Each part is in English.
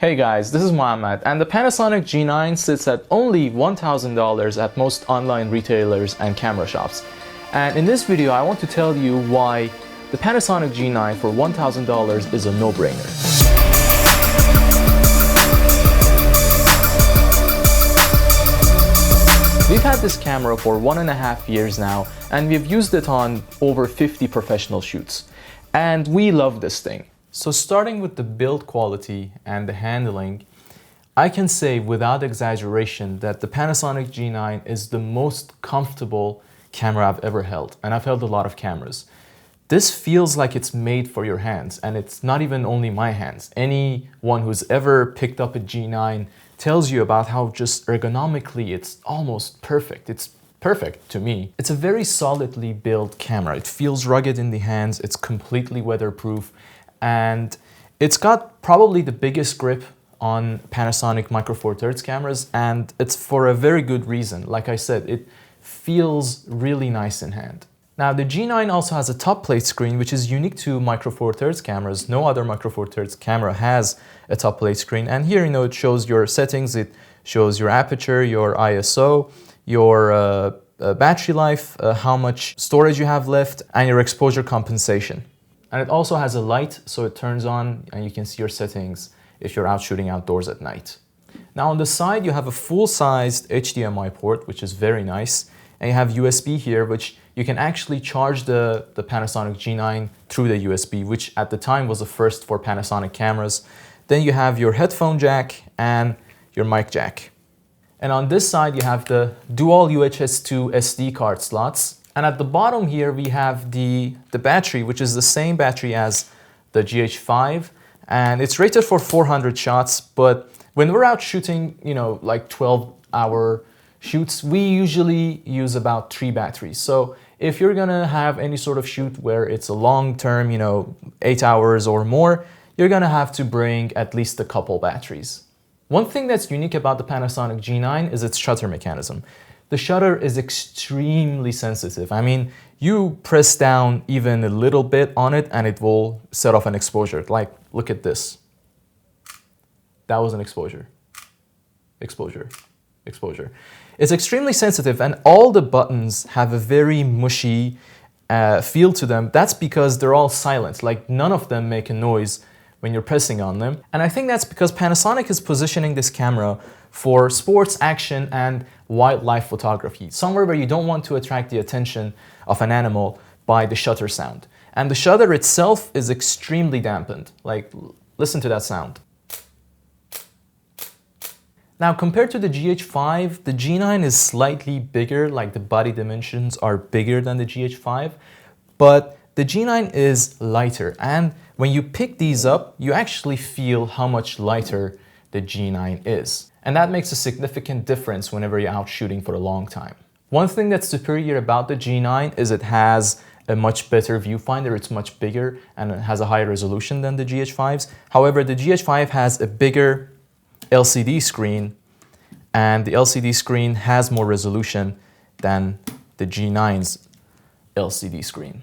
Hey guys, this is Mohammed, and the Panasonic G9 sits at only $1,000 at most online retailers and camera shops. And in this video, I want to tell you why the Panasonic G9 for $1,000 is a no-brainer. We've had this camera for 1.5 years now, and we've used it on over 50 professional shoots. And we love this thing. So starting with the build quality and the handling, I can say without exaggeration that the Panasonic G9 is the most comfortable camera I've ever held, and I've held a lot of cameras. This feels like it's made for your hands, and it's not even only my hands. Anyone who's ever picked up a G9 tells you about how just ergonomically it's almost perfect. It's perfect to me. It's a very solidly built camera. It feels rugged in the hands, it's completely weatherproof, and it's got probably the biggest grip on Panasonic Micro Four Thirds cameras, and it's for a very good reason. Like I said, it feels really nice in hand. Now the G9 also has a top plate screen, which is unique to Micro Four Thirds cameras. No other Micro Four Thirds camera has a top plate screen, and here it shows your settings, it shows your aperture, your ISO, your battery life, how much storage you have left, and your exposure compensation. And it also has a light, so it turns on and you can see your settings if you're out shooting outdoors at night. Now on the side, you have a full-sized HDMI port, which is very nice. And you have USB here, which you can actually charge the Panasonic G9 through the USB, which at the time was a first for Panasonic cameras. Then you have your headphone jack and your mic jack. And on this side, you have the dual UHS 2 SD card slots. And at the bottom here, we have the battery, which is the same battery as the GH5. And it's rated for 400 shots. But when we're out shooting, like 12-hour shoots, we usually use about 3 batteries. So if you're gonna have any sort of shoot where it's a long-term, 8 hours or more, you're gonna have to bring at least a couple batteries. One thing that's unique about the Panasonic G9 is its shutter mechanism. The shutter is extremely sensitive. I mean, you press down even a little bit on it and it will set off an exposure. Like, look at this. That was an exposure. Exposure. Exposure. It's extremely sensitive, and all the buttons have a very mushy feel to them. That's because they're all silent. Like, none of them make a noise when you're pressing on them. And I think that's because Panasonic is positioning this camera for sports, action, and wildlife photography, somewhere where you don't want to attract the attention of an animal by the shutter sound. And the shutter itself is extremely dampened. Like, listen to that sound. Now, compared to the GH5, the G9 is slightly bigger, like the body dimensions are bigger than the GH5, but the G9 is lighter, and when you pick these up, you actually feel how much lighter the G9 is. And that makes a significant difference whenever you're out shooting for a long time. One thing that's superior about the G9 is it has a much better viewfinder. It's much bigger and it has a higher resolution than the GH5s. However, the GH5 has a bigger LCD screen, and the LCD screen has more resolution than the G9's LCD screen.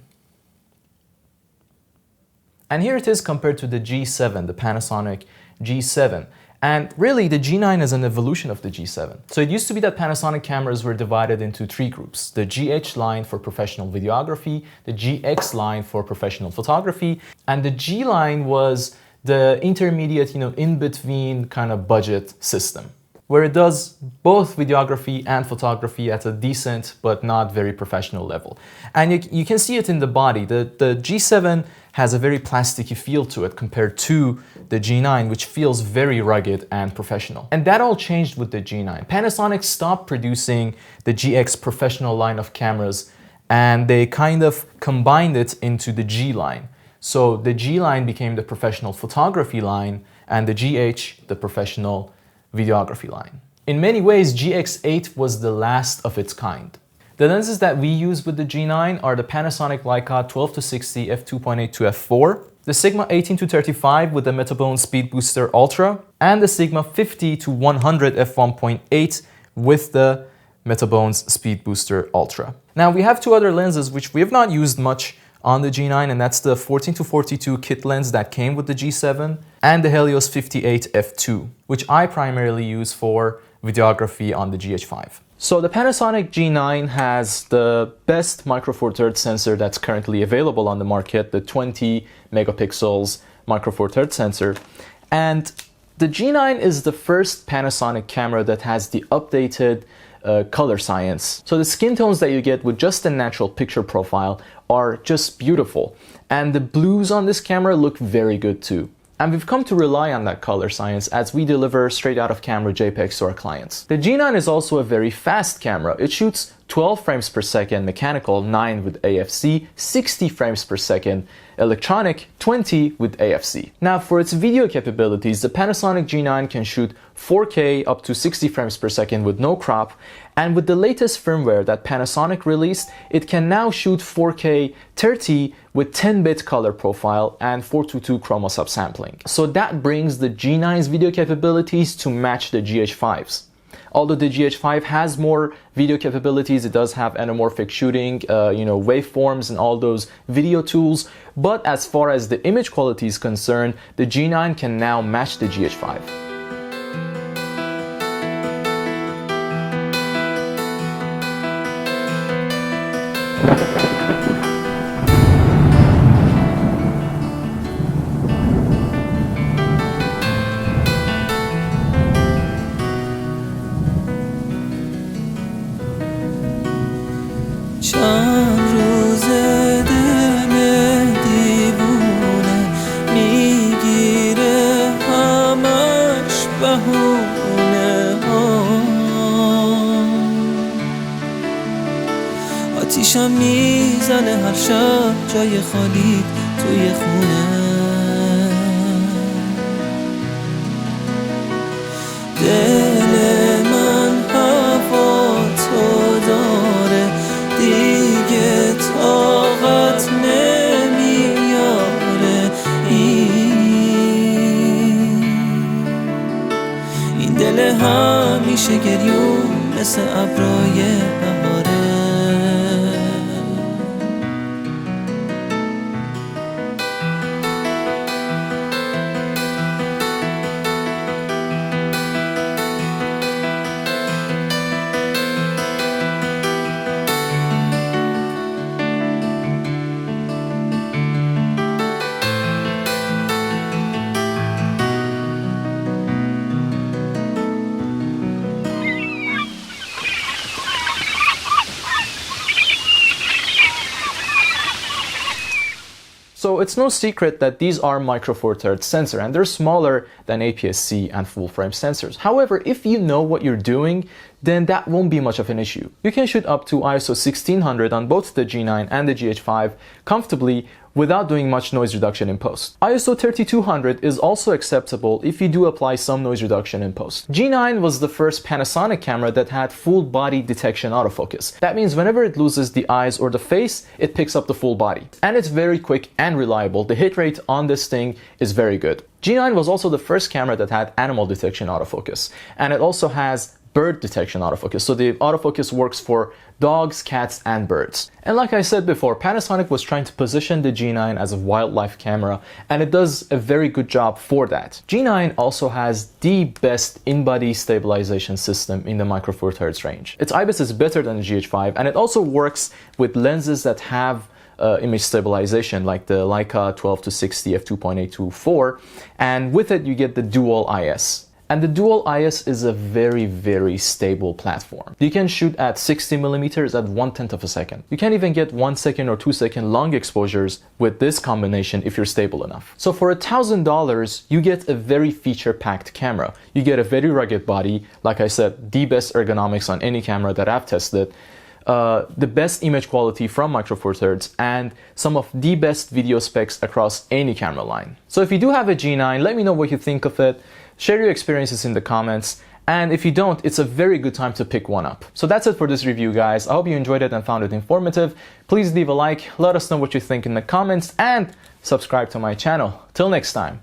And here it is compared to the G7, the Panasonic G7. And really, the G9 is an evolution of the G7. So it used to be that Panasonic cameras were divided into 3 groups. The GH line for professional videography, the GX line for professional photography, and the G line was the intermediate, in-between kind of budget system, where it does both videography and photography at a decent but not very professional level. And you can see it in the body. The G7 has a very plasticky feel to it compared to the G9, which feels very rugged and professional. And that all changed with the G9. Panasonic stopped producing the GX professional line of cameras, and they kind of combined it into the G line. So the G line became the professional photography line, and the GH, the professional videography line. In many ways, GX8 was the last of its kind. The lenses that we use with the G9 are the Panasonic Leica 12-60 f2.8 to f4, the Sigma 18-35 with the Metabone Speed Booster Ultra, and the Sigma 50-100 f1.8 with the Metabone's Speed Booster Ultra. Now we have 2 other lenses which we have not used much on the G9, and that's the 14-42 kit lens that came with the G7, and the Helios 58 f2, which I primarily use for videography on the GH5. So the Panasonic G9 has the best micro four thirds sensor that's currently available on the market, the 20 megapixels micro four thirds sensor. And the G9 is the first Panasonic camera that has the updated color science. So the skin tones that you get with just a natural picture profile are just beautiful. And the blues on this camera look very good too. And we've come to rely on that color science as we deliver straight out of camera JPEGs to our clients. The G9 is also a very fast camera. It shoots 12 frames per second mechanical, 9 with AFC, 60 frames per second electronic, 20 with AFC. Now for its video capabilities, the Panasonic G9 can shoot 4K up to 60 frames per second with no crop, and with the latest firmware that Panasonic released, it can now shoot 4K 30 with 10-bit color profile and 422 chroma subsampling. So that brings the G9's video capabilities to match the GH5's. Although the GH5 has more video capabilities, it does have anamorphic shooting, waveforms and all those video tools. But as far as the image quality is concerned, the G9 can now match the GH5. چند روزه دل دیوونه میگیره همش بهونه ها آتیشم میزنه هر شب جای خالی توی خونه دل من هوا تو داره دیگه طاقت نمیاره این دل همیشه گریون مثل ابرای بهاره So it's no secret that these are micro four thirds sensor and they're smaller than APS-C and full frame sensors. However, if you know what you're doing, then that won't be much of an issue. You can shoot up to ISO 1600 on both the G9 and the GH5 comfortably without doing much noise reduction in post. ISO 3200 is also acceptable if you do apply some noise reduction in post. G9 was the first Panasonic camera that had full body detection autofocus. That means whenever it loses the eyes or the face, it picks up the full body. And it's very quick and reliable. The hit rate on this thing is very good. G9 was also the first camera that had animal detection autofocus. And it also has bird detection autofocus. So the autofocus works for dogs, cats, and birds. And like I said before, Panasonic was trying to position the G9 as a wildlife camera, and it does a very good job for that. G9 also has the best in-body stabilization system in the micro four thirds range. Its IBIS is better than the GH5, and it also works with lenses that have image stabilization like the Leica 12-60 f2.824, and with it you get the dual IS. And the dual IS is a very, very stable platform. You can shoot at 60 millimeters at 1/10 of a second. You can even get 1 second or 2 second long exposures with this combination if you're stable enough. So for $1,000, you get a very feature-packed camera. You get a very rugged body, like I said, the best ergonomics on any camera that I've tested, the best image quality from micro four thirds, and some of the best video specs across any camera line. So if you do have a G9, let me know what you think of it. Share your experiences in the comments, and if you don't, it's a very good time to pick one up. So that's it for this review, guys. I hope you enjoyed it and found it informative. Please leave a like, let us know what you think in the comments, and subscribe to my channel. Till next time.